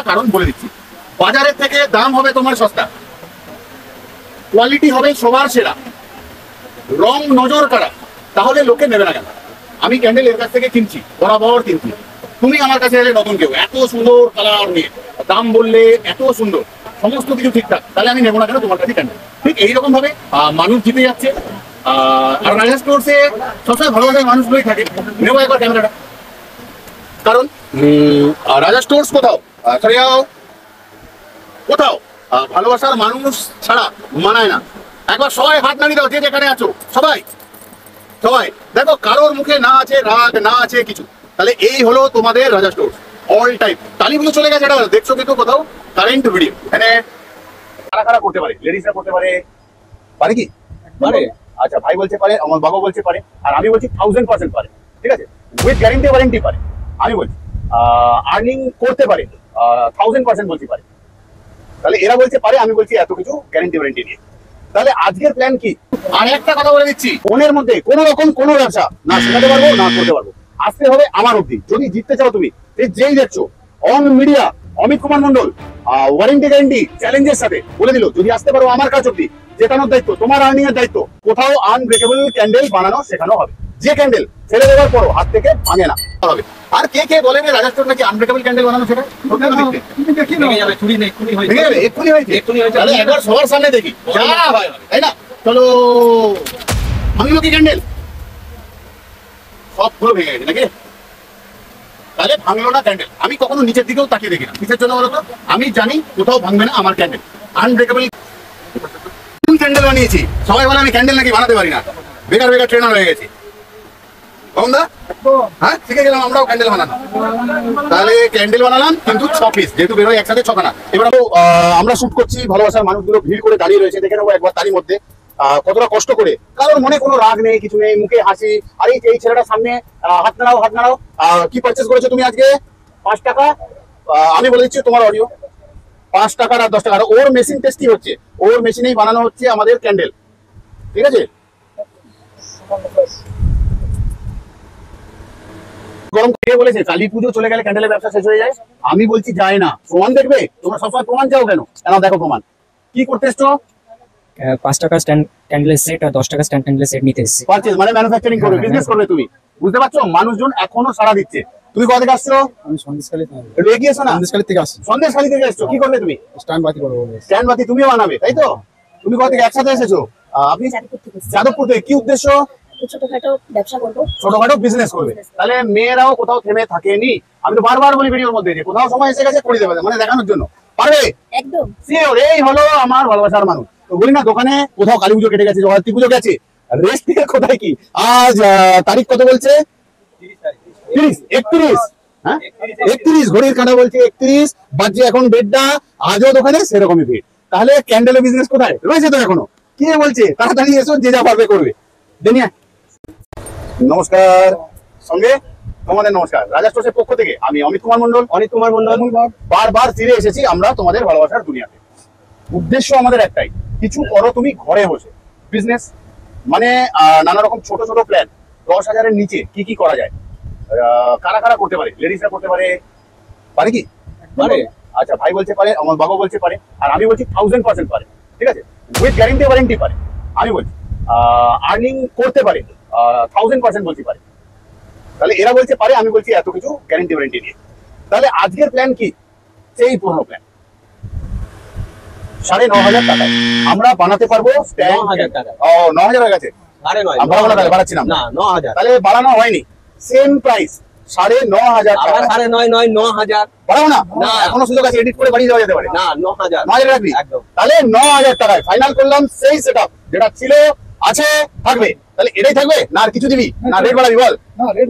একটা কারণ বলে দিচ্ছি, বাজারের থেকে দাম হবে তোমার সস্তা, কোয়ালিটি হবে সবার সেরা, রং নজর কাড়া, তাহলে লোকে নেবে না কেন? আমি ক্যান্ডেল এর কাছ থেকে কিনছি, বরাবর কিনছি। তুমি আমার কাছে এলে নতুন কেউ, এত সুন্দর কালার নিয়ে দাম বললে এত সুন্দর, সমস্ত কিছু ঠিকঠাক, তাহলে আমি নেবো না কেন তোমার কাছে ক্যান্ডেল? ঠিক এইরকম ভাবে মানুষ জিতে যাচ্ছে। আর রাজা স্টোরসে সবসময় ভালোবাসার মানুষগুলোই থাকে। নেবো একবার ক্যামেরাটা, কারণ রাজা স্টোরস কোথাও কোথাও ভালোবাসার মানুষ ছাড়া মানায় না। একবার সবাই হাত নাড়িয়ে দাও, যে যেখানে আছো সবাই সবাই দেখো, কারোর মুখে না আছে রাগ, না আছে কিছু। তাহলে এই হলো তোমাদের রাজা স্টোর অল টাইম। তালিগুলো চলে গেছে, এটা দেখছো কিন্তু কোথাও কারেন্ট ভিডিও। এখানে কারা কারা করতে পারে? লেডিসরা করতে পারে, পারে কি পারে? আচ্ছা, ভাই বলছে পারে, আমার বাবা বলছে পারে, আর আমি বলছি 1000% পারে। ঠিক আছে, উইথ গ্যারেন্টি ওয়ারেন্টি পারে। আমি বলছি আর্নিং করতে পারে, 1000% বলছি পারে। তাহলে এরা বলছে পারে, আমি বলছি এত কিছু গ্যারেন্টি ওয়ারেন্টি নিয়ে। তাহলে আজকের প্ল্যান কি? আর একটা কথা বলে দিচ্ছি, ফোনের মধ্যে কোনো রকম কোনো ব্যবসা না শেখাতে পারবো না করতে পারবো। আসতে হবে আমার অব্দি। যদি জিততে চাও তুমি, যেই দেখছো on media Amit Kumar Mondal, warranty guarantee চ্যালেঞ্জের সাথে বলে দিল, যদি আসতে পারো আমার কাছ অব্দি, জেতানোর দায়িত্ব তোমার, আর্নিং এর দায়িত্ব। কোথাও আনব্রেকেবল ক্যান্ডেল বানানো শেখানো হবে। যে ক্যান্ডেল ফেলে দেওয়ার পরও হাত থেকে ভাঙে না হবে। আর কে কে বলে রাজা স্টোর নাকি আনব্রেকেবল ক্যান্ডেল বানানো শেখায়? একবার সবার সামনে দেখি, তাই না? চলো, ভাঙলো কি ক্যান্ডেল? সবগুলো ভেঙে গেছে নাকি? তাহলে ভাঙলো না ক্যান্ডেল। আমি কখনো নিচের দিকেও তাকিয়ে দেখি না। কিসের জন্য বলতো? আমি জানি কোথাও ভাঙবে না আমার ক্যান্ডেল। আনব্রেকেবল ক্যান্ডেল বানিয়েছি। সবাই বলে আমি ক্যান্ডেল নাকি বানাতে পারি না, বেকার বেকার ট্রেনার হয়ে গেছি। হ্যাঁ, শিখে গেলাম আমরাও ক্যান্ডেল বানানো। তাহলে ক্যান্ডেল বানালাম, কিন্তু 6 পিস, যেহেতু বেরোয় একসাথে 6খানা। এবার আমরা শুট করছি, ভালোবাসার মানুষগুলো ভিড় করে দাঁড়িয়ে রয়েছে, দেখে নেবো একবার তারই মধ্যে কতটা কষ্ট করে। কারোর মনে কোনো রাগ নেই, কিছু নেই, মুখে হাসি। আর এই ছেলেটার সামনে হাত নাড়াও, হাত নাড়াও। কি পারচেস করেছো তুমি আজকে? 5 টাকা। আমি বলে দিচ্ছি তোমার অডিও, 5 টাকার আর 10 টাকার। ওর মেশিন টেস্টি হচ্ছে, ওর মেশিনেই বানানো হচ্ছে আমাদের ক্যান্ডেল। ঠিক আছে, গরম থেকে বলেছে কালী পুজো চলে গেলে ক্যান্ডেলের ব্যবসা শেষ হয়ে যায়। আমি বলছি যায় না। প্রমাণ দেখবে? তোমরা সবসময় প্রমাণ চাও কেন? দেখো প্রমাণ। কি করতে এসছো? 5 টাকা স্ট্যান্ড ক্যান্ডেলের সেট আর 10 টাকা স্ট্যান্ড ক্যান্ডেলের সেট নিতে এসেছি। পারচেজ মানে ম্যানুফ্যাকচারিং করবে, বিজনেস করবে তুমি। বুঝতে পারছো? মানুষজন এখনো সাড়া দিচ্ছে। তুমি কোথা থেকে আসছো? আমি সন্দেশখালী থেকে। এগিয়েছো না? সন্দেশখালী থেকে আসছি। সন্দেশখালী থেকে এসছো, কি করবে তুমি? স্ট্যান্ড বাতি করবো। স্ট্যান্ড বাতি তুমিও বানাবে, তাই তো? তুমি কোথা থেকে একসাথে এসেছো? আপনি যাদবপুর থেকে। কি উদ্দেশ্য? ছোটখাটো ব্যবসা করবো, ছোটখাটো বিজনেস করবে। তাহলে মেয়েরাও কোথাও থেমে থাকেনি। আমি তো বারবার বলি ভিডিওর মধ্যে যে কোথাও সময় এসে গেছে করে দেবে, মানে দেখানোর জন্য। পারবে একদম শিওর। এই হলো আমার ভালোবাসার মানুষ। তো বলি না, দোকানে কোথাও কালী পুজো কেটে গেছে, জগদ্ধাত্রী পুজো গেছে, রেস্ট থেকে কোথায় কি। আজ তারিখ কত বলছে? 30, 31। হ্যাঁ, 31 ঘড়ির কাঁটা বলছে 31 বাজছে এখন 1:30। আজও দোকানে সেরকমই ভিড়। তাহলে ক্যান্ডেলের বিজনেস কোথায় রয়েছে? তো এখনো কে বলছে তাড়াতাড়ি এসো, যে যা পারবে করবে। দেনিয়া নমস্কার, সঙ্গে তোমাদের নমস্কার। রাজা স্টোরসের পক্ষ থেকে আমি অমিত কুমার মন্ডল। বারবার ফিরে এসেছি আমরা তোমাদের ভালোবাসার দুনিয়াতে। উদ্দেশ্য আমাদের একটাই, কিছু করো তুমি ঘরে বসে। বিজনেস মানে নানা রকম ছোট ছোট প্ল্যান। 10,000-এর নিচে কি কি করা যায়? কারা কারা করতে পারে? লেডিসরা করতে পারে, পারে কি পারে? আচ্ছা, ভাই বলছে পারে, আমার বাবা বলছে পারে, আর আমি বলছি 1000% পারে। ঠিক আছে, উইথ গ্যারেন্টি ওয়ারেন্টি পারে। আমি বলছি আর্নিং করতে পারে, 1000% বলছি পারে। তাহলে এরা বলছে পারে, আমি বলছি এত কিছু গ্যারেন্টি ওয়ারেন্টি নিয়ে। তাহলে আজকের প্ল্যান কি? সেই পুরনো প্ল্যান। 9,500 টাকায় আমরা বানাতে পারবো। 9,000 টাকা। ও 9,000 হয়ে গেছে। বাড়াচ্ছি না, 9,000। তাহলে বাড়ানো হয়নি, সেম প্রাইস 9,500 টাকা। 9,500 9,000 বাড়াবো না, এখনো সুযোগ আছে, এডিট করে বাড়িয়ে দেওয়া যেতে পারে। না, 9,000 রাখবি। একদম। তাহলে 9,000 টাকায় ফাইনাল করলাম। সেই সেটআপ যেটা ছিল, আছে, থাকবে। তাহলে এটাই থাকবে না আর কিছু দিবি? না রেট বাড়াবি? বল।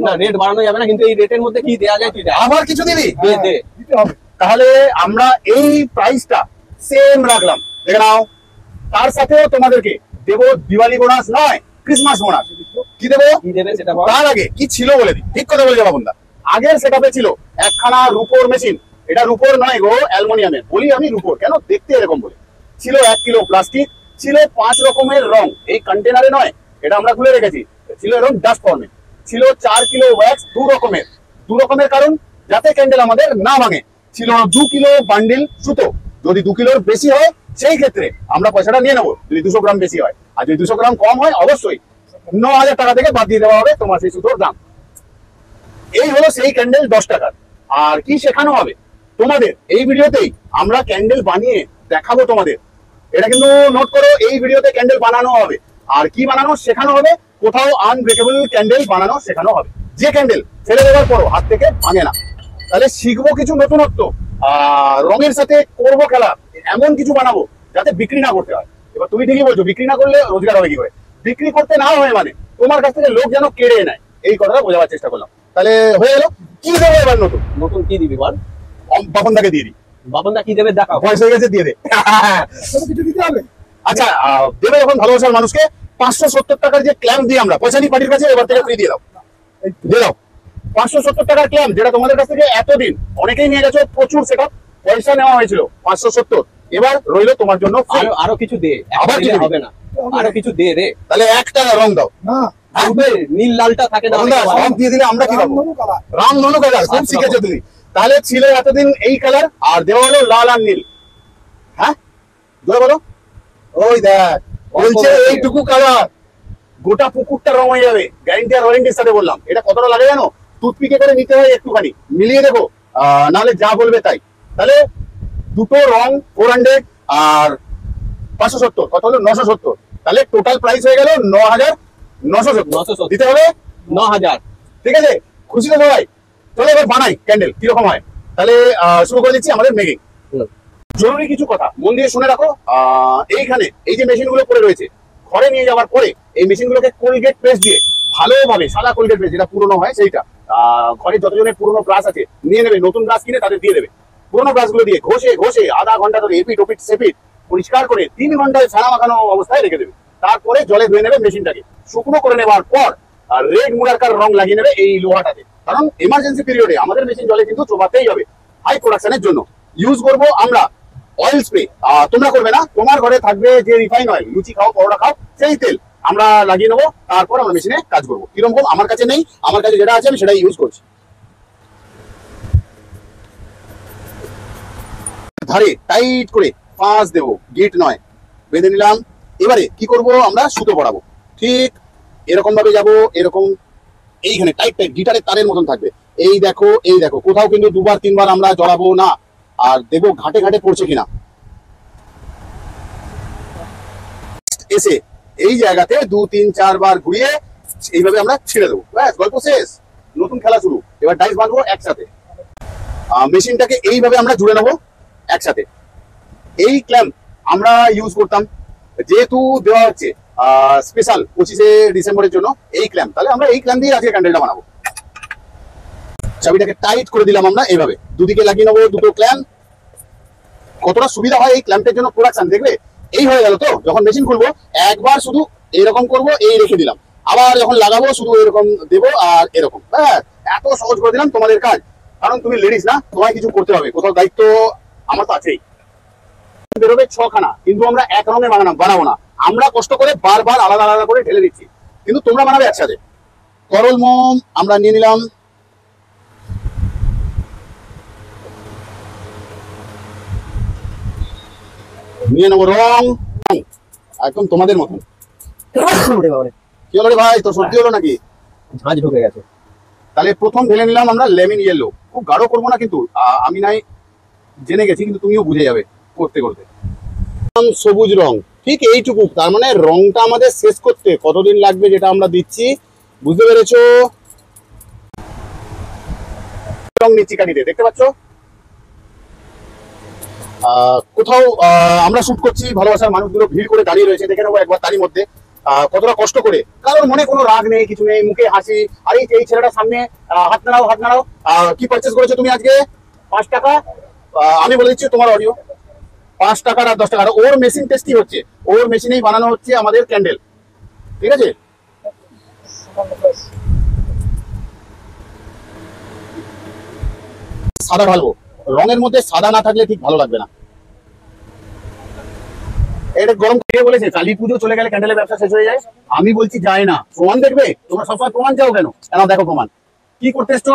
না, রেট বাড়ানো যাবে না, কিন্তু এই রেটের মধ্যে কি দেয়া যায় তুই দেখ। আবার কিছু দিবি? দে। তাহলে আমরা এই প্রাইসটা সেম রাখলাম, দেখে নাও। তার সাথেও তোমাদেরকে দেবো দিওয়ালি বোনাস নয়, ক্রিসমাস বোনাস। কি দেবো? সেটা বল। তার আগে কি ছিল বলে দিই। ঠিক কথা বলে যাবো বন্ধা। আগের সেটআপে ছিল একখানা রূপোর মেশিন। এটা রূপোর নয় গো, অ্যালুমিনিয়ামের। বলি আমি রূপোর কেন, দেখতে এরকম বলে। ছিল 1 কিলো প্লাস্টিক, ছিল 5 রকমের রং। এই কন্টেনারে নয়, এটা আমরা খুলে রেখেছি। ছিল এরকম ডাস্ট ফর্মে। ছিল 4 কিলো ওয়্যাক্স, 2 রকমের কারণ যাতে ক্যান্ডেল আমাদের না ভাঙে। ছিল 2 কিলো বান্ডিল সুতো। যদি 2 কিলোর বেশি হয় সেই ক্ষেত্রে আমরা পয়সাটা নিয়ে নেবো, যদি 200 গ্রাম বেশি হয়। আর যদি 200 গ্রাম কম হয় অবশ্যই 9,000 টাকা থেকে বাদ দিয়ে দেওয়া হবে তোমার সেই সুতোর দাম। এই হলো সেই ক্যান্ডেল 10 টাকার। আর কি শেখানো হবে তোমাদের এই ভিডিওতেই, আমরা ক্যান্ডেল বানিয়ে দেখাবো তোমাদের। এটা কিন্তু নোট করো, এই ভিডিওতে ক্যান্ডেল বানানো হবে। আর কি বানানো শেখানো হবে, কোথাও আনব্রেকেবল ক্যান্ডেল বানানো শেখানো হবে, যে ক্যান্ডেল ছেড়ে দেওয়ার পরও হাত থেকে ভাঙে না। তাহলে শিখবো কিছু নতুনত্ব, রঙের সাথে করবো খেলা, এমন কিছু বানাবো যাতে বিক্রি না করতে হয়। এবার তুমি ঠিকই বলছো, বিক্রি না করলে রোজগার হবে কি করে? বিক্রি করতে না হয় মানে তোমার কাছ থেকে লোক যেন কেড়ে নেয়, এই কথাটা বোঝাবার চেষ্টা করলাম। তাহলে হয়ে গেল। কি দেবো এবার নতুন? নতুন কি দিবি বল? বাপনদাকে দিয়ে দিই। বাপনদা কি দেবে দেখাও। বয়স হয়ে গেছে, দিয়ে দে। কিছু দিতে হবে। আচ্ছা, দেবে যখন ভালোবাসার মানুষকে 570 টাকার যে ক্ল্যাম্প দিই আমরা পয়সা নিই পার্টির কাছে, এবার থেকে ফ্রি দিয়ে দাও, দিয়ে দাও। 570 টাকার ক্ল্যাম্প, যেটা তোমাদের কাছ থেকে এতদিন অনেকেই নিয়ে গেছো, প্রচুর সেটা পয়সা নেওয়া হয়েছিল 570। এবার রইলো তোমার জন্য free। আরো কিছু দে, আবার কি দিবি? হবে না, আরো কিছু দে রে। তাহলে 1 টাকা রং দাও। না, থাকবে নীল লালটা থাকে না, বন্ধুরা, রং দিয়ে দিলে আমরা কি পাবো? রামধনু কালার। রামধনু কালার, খুব আচ্ছা, শিখেছো তুমি। তাহলে ছিল এতদিন এই কালার, আর দেওয়া হলো লাল আর নীল। হ্যাঁ, জোরে বলো। ওই দেখ বলছে এইটুকু কালার, গোটা পুকুরটা রং হয়ে যাবে, গ্যারান্টি আর ওয়ারেন্টির সাথে বললাম। এটা কতটা লাগে জানো? টুথপিকে করে নিতে হয় একটুখানি, মিলিয়ে দেখো, নাহলে যা বলবে তাই। তাহলে দুটো রং 400 আর 570, কত হলো? 970। তাহলে টোটাল প্রাইস হয়ে গেল 9,970 দিতে হবে। 9,000। ঠিক আছে, খুশি তো সবাই? চলো এবার বানাই ক্যান্ডেল, কিরকম হয়। তাহলে শুরু করে দিচ্ছি আমাদের মেকিং। জরুরি কিছু কথা মন দিয়ে শুনে রাখো। এইখানে এই যে মেশিন গুলো পড়ে রয়েছে, ঘরে নিয়ে যাওয়ার পরে এই মেশিন গুলোকে কোলগেট পেস্ট দিয়ে ভালোভাবে, সাদা কোলগেট পেস্ট যেটা পুরনো হয় সেইটা, ঘরে যতজনের পুরনো ব্রাশ আছে নিয়ে নেবে, নতুন ব্রাশ কিনে তাদের দিয়ে দেবে। পুরনো ব্রাশ গুলো দিয়ে ঘষে ঘষে আধা ঘন্টা ধরে এপিট ওপিট সেপিট পরিষ্কার করে 3 ঘন্টায় ফেনা মাখানো অবস্থায় রেখে দেবে। তারপরে জলে ধুয়ে নেবে মেশিনটাকে, শুকনো করে নেওয়ার পর রেড মুরারকার রং লাগিয়ে নেবে এই লোহাটাতে। কারণ এমার্জেন্সি পিরিয়ডে আমাদের মেশিন জলে কিন্তু চোবাতেই হবে, হাই প্রোডাকশনের জন্য ইউজ করবো আমরা অয়েল স্প্রে। তোমরা করবে না, তোমার ঘরে থাকবে যে রিফাইন অয়েল, লুচি খাও পরোটা খাও সেই তেল আমরা লাগিয়ে নেবো। তারপর আমরা মেশিনে কাজ করবো। কিরকম? আমার কাছে নেই, আমার কাছে যেটা আছে আমি সেটাই ইউজ করছি। ধারে টাইট করে পাঁচ দেবো, গিট নয়, বেঁধে নিলাম। এবারে কি করব, আমরা সুতো পড়াবো। ঠিক এরকম ভাবে যাবো, এরকম এইখানে টাইট টাইট গিটারের তারের মতন থাকবে। এই দেখো, এই দেখো, কোথাও কিন্তু 2-3 বার আমরা জড়াবো না। আর দেখবো ঘাটে ঘাটে পড়ছে কিনা। এসে এই জায়গাতে 2-3-4 বার ঘুরিয়ে এইভাবে আমরা ছেড়ে দেবো, ব্যাস গল্প শেষ, নতুন খেলা শুরু। এবার ডাইস বাঁধবো একসাথে, মেশিনটাকে এইভাবে আমরা জুড়ে নেবো একসাথে। এই ক্ল্যাম্প আমরা ইউজ করতাম, যেহেতু দেওয়া হচ্ছে স্পেশাল 25শে ডিসেম্বরের জন্য এই ক্ল্যাম্প, তাহলে আমরা এই ক্ল্যাম্প দিয়ে আজকে ক্যান্ডেলটা বানাবো। চাবিটাকে টাইট করে দিলাম আমরা এইভাবে, দুদিকে লাগিয়ে নেবো দুটো ক্ল্যাম্প। কতটা সুবিধা হয় এই ক্ল্যাম্পের জন্য প্রোডাকশন দেখবে। এই হয়ে গেল তো, যখন মেশিন খুলবো একবার শুধু এরকম করবো, এই রেখে দিলাম, আবার যখন লাগাবো শুধু এরকম দেবো আর এরকম, হ্যাঁ এত সহজ করে দিলাম তোমাদের কাজ। কারণ তুমি লেডিস না, তোমায় কিছু করতে হবে, কোথাও দায়িত্ব আমার তো আছেই। বেরোবে 6খানা, কিন্তু আমরা এক রঙে বানাবো না, আমরা কষ্ট করে বারবার আলাদা আলাদা করে ঢেলে দিচ্ছি, কিন্তু তোমরা বানাবে একসাথে। তরল মোম আমরা নিয়ে নিলাম, নিয়ে নেবো রং একদম তোমাদের মতন। কি হলো রে ভাই, তোর সর্দি হলো নাকি? ঝাঁঝ ঢুকে গেছে। তাহলে প্রথম ঢেলে নিলাম আমরা লেমন ইয়েলো, খুব গাঢ় করবো না কিন্তু, আমি নাই জেনে গেছি, কিন্তু তুমিও বুঝে যাবে করতে করতে। সবুজ রং, ঠিক এইটুকু, তার মানে রংটা আমাদের শেষ করতে কতদিন লাগবে যেটা আমরা দিচ্ছি, বুঝতে পেরেছো? রং নিচ্ছি কাঠিতে, দেখতে পাচ্ছ? কোথাও আমরা শুট করছি, ভালোবাসার মানুষগুলো ভিড় করে দাঁড়িয়ে রয়েছে, দেখে নেবো একবার তারই মধ্যে কতটা কষ্ট করে। কারোর মনে কোনো রাগ নেই, কিছু নেই, মুখে হাসি। আর এই ছেলেটার সামনে হাত নাড়াও, হাত নাড়াও। কি পারচেস করেছো তুমি আজকে? 5 টাকা। আমি বলে দিচ্ছি তোমার অডিও, 5 টাকার আর 10 টাকার। ওর মেশিন টেস্টি হচ্ছে, ওর মেশিনেই বানানো হচ্ছে আমাদের ক্যান্ডেল, ঠিক আছে? সাদা ঢালবো, রঙের মধ্যে সাদা না থাকলে ঠিক ভালো লাগবে না। এটা গরম কে বলেছে কালী পুজো চলে গেলে ক্যান্ডেলের ব্যবসা শেষ হয়ে যায়? আমি বলছি যায় না। প্রমাণ দেখবে, তোমরা সবসময় প্রমাণ চাও কেন? দেখো প্রমাণ। কি করতে এসছো?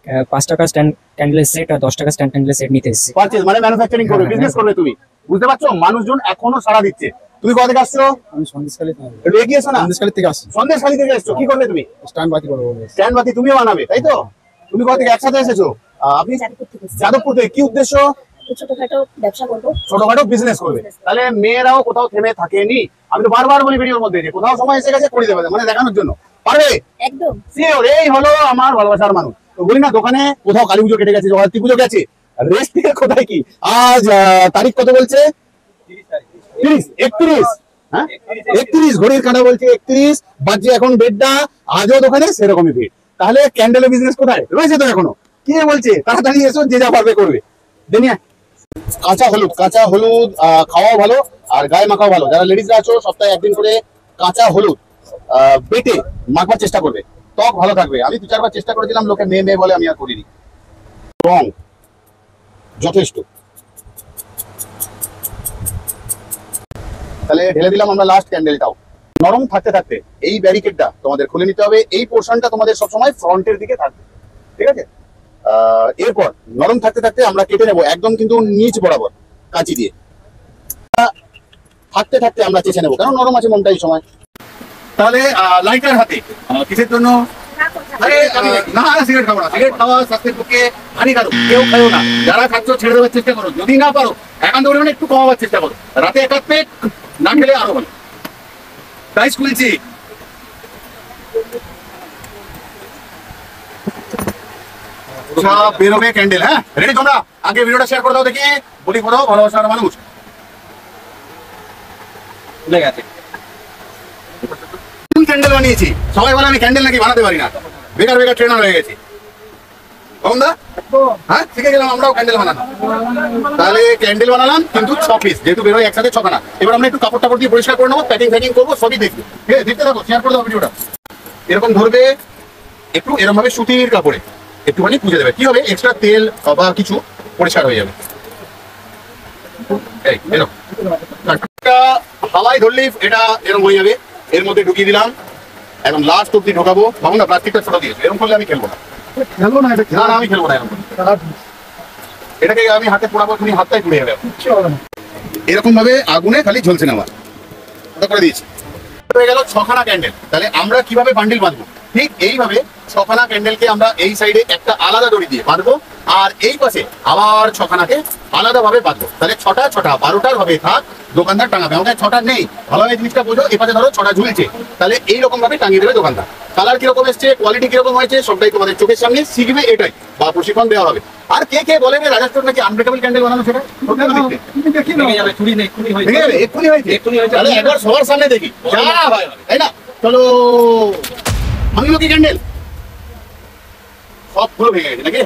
5 টাকা স্ট্যান্ড ক্যান্ডেলের সেট আর 10 টাকা স্ট্যান্ড ক্যান্ডেলের সেট নিতে এসেছি। পারচেজ মানে ম্যানুফ্যাকচারিং করবে, হ্যাঁ, বিজনেস করবে তুমি, বুঝতে পারছো? মানুষজন এখনো সাড়া দিচ্ছে। তুমি কোথা থেকে আসছো? আমি সন্দেশখালী থেকে একটু এগিয়ে এসো না। সন্দেশখালী থেকে আসছি। সন্দেশখালী থেকে এসছো, কি করবে তুমি? স্ট্যান্ড বাতি করবো বলে। স্ট্যান্ড বাতি তুমিও বানাবে, তাই তো? তুমি কোথা থেকে একসাথে এসেছো? আপনি যাদবপুর থেকে এসেছি। যাদবপুর থেকে, কি উদ্দেশ্য? একটু ছোটখাটো ব্যবসা করবো। ছোটখাটো বিজনেস করবে। তাহলে মেয়েরাও কোথাও থেমে থাকেনি। আমি তো বারবার বলি ভিডিওর মধ্যে যে কোথাও সময় এসে গেছে করে দেবে, মানে দেখানোর জন্য পারবে। একদম শিওর, এই হলো আমার ভালোবাসার মানুষ। তো বলি না, দোকানে কোথাও কালী পুজো কেটে গেছে, জগদ্ধাত্রী পুজো গেছে, রেস্ট নিয়ে কোথায় কি। আজ তারিখ কত বলছে? 30, 31, হ্যাঁ 31, ঘড়ির কাঁটা বলছে 31 বাজছে এখন 1:30। আজও দোকানে সেরকমই ভিড়। তাহলে ক্যান্ডেলের বিজনেস কোথায় রয়েছে? তো এখনো কে বলছে তাড়াতাড়ি এসো, যে যা পারবে করবে। দেনিয়া কাঁচা হলুদ, কাঁচা হলুদ খাওয়াও ভালো আর গায়ে মাখাও ভালো। যারা লেডিসরা আছো সপ্তাহে একদিন করে কাঁচা হলুদ বেটে মাখবার চেষ্টা করবে, ত্বক ভালো থাকবে। আমি 2-4 বার চেষ্টা করেছিলাম, লোকে মেয়ে মেয়ে বলে, আমি আর করিনি। রং যথেষ্ট। তাহলে ঢেলে দিলাম আমরা লাস্ট ক্যান্ডেলটাও। নরম থাকতে থাকতে এই ব্যারিকেডটা তোমাদের খুলে নিতে হবে। এই পোর্শনটা তোমাদের সবসময় ফ্রন্টের দিকে থাকবে, ঠিক আছে? এরপর নরম থাকতে থাকতে আমরা কেটে নেবো একদম কিন্তু নিচ বরাবর কাঁচি দিয়ে। থাকতে থাকতে আমরা চেঁচে নেবো, কারণ নরম আছে মনটা এই সময়। তাহলে লাইটার হাতে কিসের জন্য? আরে না, সিগারেট খাবো না। সিগারেট খাওয়া স্বাস্থ্যের পক্ষে হানিকারক, কেউ খাও না। যারা খাচ্ছ ছেড়ে দেওয়ার চেষ্টা করো, যদি না পারো একান্ত পরিমাণে একটু কমাবার চেষ্টা করো। রাতে এক হাত পেট না খেলে আরো ভালো। তাই খুলছি। সব বেরোবে ক্যান্ডেল। হ্যাঁ রেডি তোমরা? আগে ভিডিওটা শেয়ার করে দাও দেখি, বলি করো ভালোবাসার মানুষ। ভুলে গেছে। ক্যান্ডেল বানিয়েছি, সবাই বলে আমি ক্যান্ডেল নাকি বানাতে পারি না, বেকার বেকার ট্রেনার হয়ে গেছি। দা হ্যাঁ শিখে গেলাম আমরাও ক্যান্ডেল বানানো। তাহলে ক্যান্ডেল বানালাম কিন্তু 6 পিস, যেহেতু বেরোয় একসাথে 6খানা। এবার আমরা একটু কাপড় টাপড় দিয়ে পরিষ্কার করে নেবো, প্যাকিং ফ্যাকিং করবো, সবই দেখবো। ঠিক আছে, দেখতে থাকো, শেয়ার করে দাও ভিডিওটা। এরকম ধরবে, একটু এরকম ভাবে সুতির কাপড়ে একটুখানি পুজে দেবে। কি হবে, এক্সট্রা তেল বা কিছু পরিষ্কার হয়ে যাবে। এই এরকম হাওয়ায় ধরলেই এটা এরকম হয়ে যাবে। এর মধ্যে ঢুকিয়ে দিলাম, এখন লাস্ট অব্দি ঢোকাবো। ভাবুন না, প্লাস্টিকটা ছোট দিয়েছে, এরকম করলে আমি খেলবো না। খেলবো না এটা। না না, আমি খেলবো না এরকম। এটাকে আমি হাতে পোড়াবো, তুমি হাতটাই পুড়ে যাবে। এরকম ভাবে আগুনে খালি ঝলছে নেওয়া, ওটা করে দিয়েছি। হয়ে গেল 6খানা ক্যান্ডেল। তাহলে আমরা কিভাবে বান্ডিল বাঁধবো? ঠিক এইভাবে 6খানা ক্যান্ডেলকে আমরা এই সাইডে একটা আলাদা দড়ি দিয়ে বাঁধবো, আর এই পাশে আবার 6খানাকে আলাদা ভাবে বাঁধবো। তাহলে 6টা 12টার ভাবে থাক, দোকানদার টাঙাবে। আমাকে 6টা নেই, ভালোভাবে জিনিসটা বোঝো। এই পাশে ধরো 6টা ঝুলছে, তাহলে এইরকম ভাবে টাঙিয়ে দেবে দোকানদার। কালার কিরকম এসছে, কোয়ালিটি কিরকম হয়েছে, সবটাই তোমাদের চোখের সামনে শিখবে, এটাই বা প্রশিক্ষণ দেওয়া হবে। আর কে কে বলে রাজা স্টোর নাকি আনব্রেকেবল ক্যান্ডেল বানানো, সেটা ভেঙে যাবে, চুরি নেই, চুরি হয়েছে। ভেঙে যাবে, এক্ষুনি হয়েছে। এক্ষুনি হয়েছে। তাহলে একবার সবার সামনে দেখি, যা ভাই, তাই না? চলো, ভাঙলো কি ক্যান্ডেল? সবগুলো ভেঙে গেছে নাকি?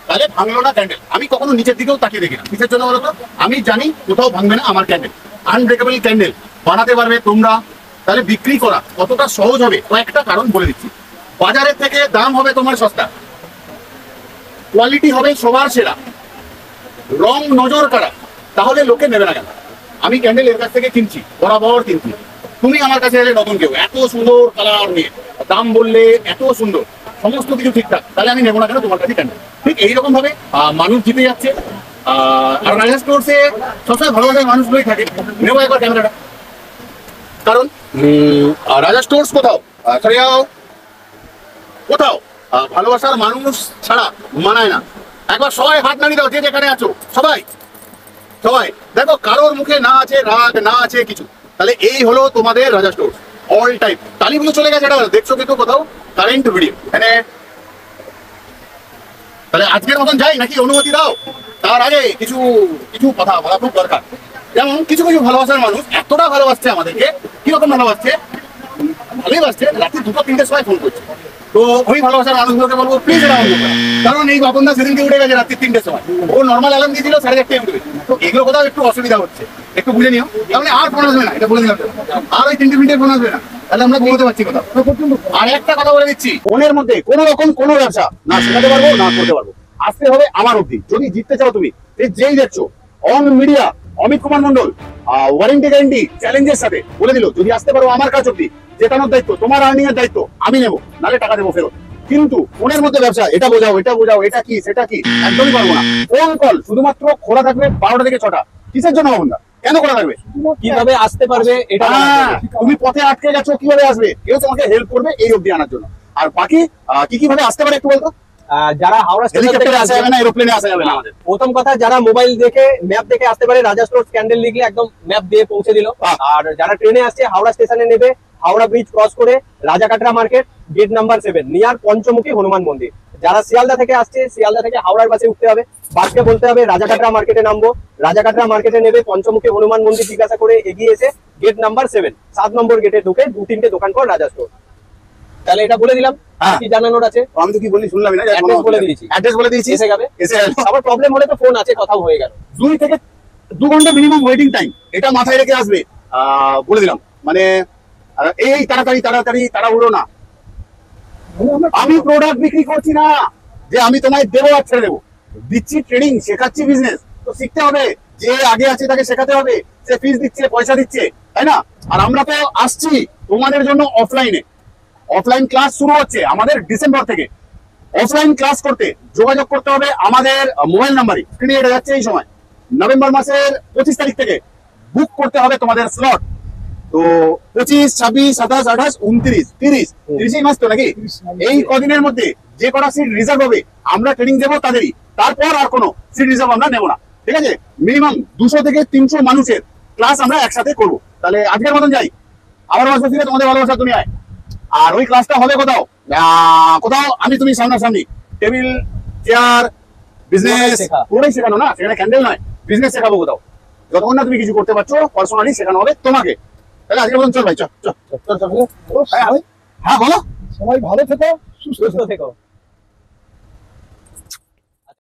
তাহলে ভাঙলো না ক্যান্ডেল। আমি কখনো নিচের দিকেও তাকিয়ে দেখি না। কিসের জন্য বলতো? আমি জানি কোথাও ভাঙবে না আমার ক্যান্ডেল। আনব্রেকেবল ক্যান্ডেল বানাতে পারবে তোমরা, তাহলে বিক্রি করা কতটা সহজ হবে। কয়েকটা কারণ বলে দিচ্ছি। বাজারের থেকে দাম হবে তোমার সস্তা, কোয়ালিটি হবে সবার সেরা, রং নজর কাড়া, তাহলে লোকে নেবে না কেন? আমি ক্যান্ডেল এর কাছ থেকে কিনছি, বরাবর কিনছি। তুমি আমার কাছে এলে নতুন কেউ, এত সুন্দর কালার নিয়ে, দাম বললে এত সুন্দর, সমস্ত কিছু ঠিকঠাক, তাহলে আমি নেবো না কেন তোমার কাছে ক্যান্ডেল? ঠিক এইরকম ভাবে মানুষ জিতে যাচ্ছে। আর রাজা স্টোরসে সবসময় ভালোবাসার মানুষগুলোই থাকে। নেবো একবার ক্যামেরাটা, কারণ রাজা স্টোরস কোথাও কোথাও ভালোবাসার মানুষ ছাড়া মানায় না। একবার সবাই হাত নাড়িয়ে দাও, যে যেখানে আছো সবাই সবাই দেখো, কারোর মুখে না আছে রাগ, না আছে কিছু। তাহলে এই হলো তোমাদের রাজা স্টোর অল টাইম। কালী পুজো চলে গেছে, এটা দেখছো কিন্তু কোথাও কারেন্ট ভিডিও। মানে তাহলে আজকের মতন যাই নাকি? অনুমতি দাও। তার আগে কিছু কিছু কথা বলা খুব দরকার। যেমন কিছু কিছু ভালোবাসার মানুষ এতটা ভালোবাসছে আমাদেরকে, কিরকম ভালোবাসছে, ভালোই বাসছে, রাত্রি 2-3টের সময় ফোন করছে। তো ওই ভালোবাসার মানুষগুলোকে বলবো প্লিজ এটা বন্ধ করো। কারণ এই বাপনদা সেদিনকে উঠে গেছে রাত্রি 3টের সময়, ও নর্মাল অ্যালার্ম দিয়েছিল 4:30 উঠবে। তো এগুলো কোথাও একটু অসুবিধা হচ্ছে, একটু বুঝে নিও। তাহলে আর ফোন আসবে না, এটা বলে দিলাম। আর ওই 3টে মিনিটের ফোন আসবে না, তাহলে আমরা ঘুমোতে পারছি কোথাও। আর একটা কথা বলে দিচ্ছি, ফোনের মধ্যে কোনো রকম কোনো ব্যবসা না শেখাতে পারবো না করতে পারবো। আসতে হবে আমার অব্দি। যদি জিততে চাও তুমি, যেই দেখছো on media Amit Kumar Mondal warranty guarantee চ্যালেঞ্জের সাথে বলে দিল, যদি আসতে পারো আমার কাছ অব্দি, জেতানোর দায়িত্ব তোমার, আর্নিং এর দায়িত্ব আমি নেবো, নাহলে টাকা দেবো ফেরত। কিন্তু ফোনের মধ্যে ব্যবসা, এটা বোঝাও এটা বোঝাও, এটা কি সেটা কি, একদমই পারবো না। ফোন কল শুধুমাত্র খোলা থাকবে 12টা থেকে 6টা। কিসের জন্য বন্ধুরা, কেন খোলা থাকবে? কিভাবে আসতে পারবে এটা বলা হ্যাঁ, যাবে। তুমি পথে আটকে গেছো, কিভাবে আসবে? কেউ তোমাকে হেল্প করবে এই অবধি আনার জন্য। আর বাকি কি কি ভাবে আসতে পারে একটু বলতো? যারা হাওড়া স্টেশন থেকে হেলিকপ্টারে আসা আসবে, যাবে না, এরোপ্লেনে আসা যাবে না আমাদের। প্রথম কথা যারা মোবাইল দেখে ম্যাপ দেখে আসতে পারে, রাজা স্টোর ক্যান্ডেল লিখলে একদম ম্যাপ দিয়ে পৌঁছে দিল। বাহ। আর যারা ট্রেনে আসছে হাওড়া স্টেশনে নেবে, হাওড়া ব্রিজ ক্রস করে রাজাকাটরা মার্কেট গেট নাম্বার 7 নিয়ার পঞ্চমুখী হনুমান মন্দির। যারা শিয়ালদা থেকে আসছে, শিয়ালদা থেকে হাওড়ার বাসে উঠতে হবে, বাসকে বলতে হবে রাজাকাটরা মার্কেটে নামবো, রাজাকাটরা মার্কেটে নেবে পঞ্চমুখী হনুমান মন্দির জিজ্ঞাসা করে এগিয়ে এসে গেট নাম্বার 7 7 নম্বর গেটে ঢুকে 2-3টে দোকান পর রাজা স্টোর। তাহলে এটা বলে দিলাম, হ্যাঁ। কি জানানোর আছে? তো আমি তো কি বললি শুনলামই না। Address বলে দিয়েছি। অ্যাড্রেস বলে দিয়েছি, এসে যাবে। এসে গেল। আবার প্রবলেম হলে তো ফোন আছে, কথাও হয়ে গেল। 2 থেকে 2 ঘন্টা মিনিমাম ওয়েটিং টাইম, এটা মাথায় রেখে আসবে। বলে দিলাম, মানে এই তাড়াতাড়ি তাড়াতাড়ি তাড়াহুড়ো না। আমি প্রোডাক্ট বিক্রি করছি না যে আমি তোমায় দেবো আর ছেড়ে দেবো, দিচ্ছি ট্রেনিং, শেখাচ্ছি বিজনেস। তো শিখতে হবে, যে আগে আছে তাকে শেখাতে হবে, সে ফিস দিচ্ছে পয়সা দিচ্ছে, তাই না? আর আমরা তো আসছি তোমাদের জন্য অফলাইনে। অফলাইন ক্লাস শুরু হচ্ছে আমাদের ডিসেম্বর থেকে। অফলাইন ক্লাস করতে যোগাযোগ করতে হবে আমাদের মোবাইল নাম্বারে, স্ক্রিনে এটা যাচ্ছে এই সময়। নভেম্বর মাসের 25 তারিখ থেকে বুক করতে হবে তোমাদের স্লট। তো 25, 26, 27, 28, 29, 30 মাস তো নাকি? এই কদিনের মধ্যে যে কটা সিট রিজার্ভ হবে আমরা ট্রেনিং দেবো তাদেরই, তারপর আর কোনো সিট রিজার্ভ আমরা নেবো না, ঠিক আছে? মিনিমাম 200 থেকে 300 মানুষের ক্লাস আমরা একসাথে করবো। তাহলে আজকের মতন যাই, আবার আসবো ফিরে তোমাদের ভালোবাসার দুনিয়ায়। আর ওই ক্লাসটা হবে কোথাও কোথাও আমি তুমি সামনাসামনি, টেবিল চেয়ার বিজনেস শেখা। পুরোটাই শেখানো না, সেখানে ক্যান্ডেল নয়, বিজনেস শেখাবো কোথাও। যতক্ষণ না তুমি কিছু করতে পারছো পার্সোনালি শেখানো হবে তোমাকে। তাহলে আজকের মতন চল ভাই, চল চল চল চল চল। হ্যাঁ বলো। সবাই ভালো থেকো, সুস্থ সুস্থ থেকো। থেকো।